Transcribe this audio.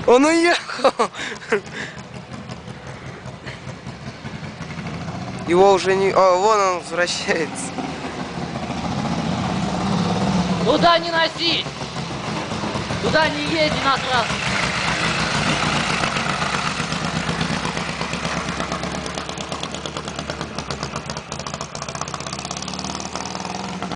Он уехал. Его уже не... О, вон он возвращается. Туда не носить! Туда не едь, иностранцы!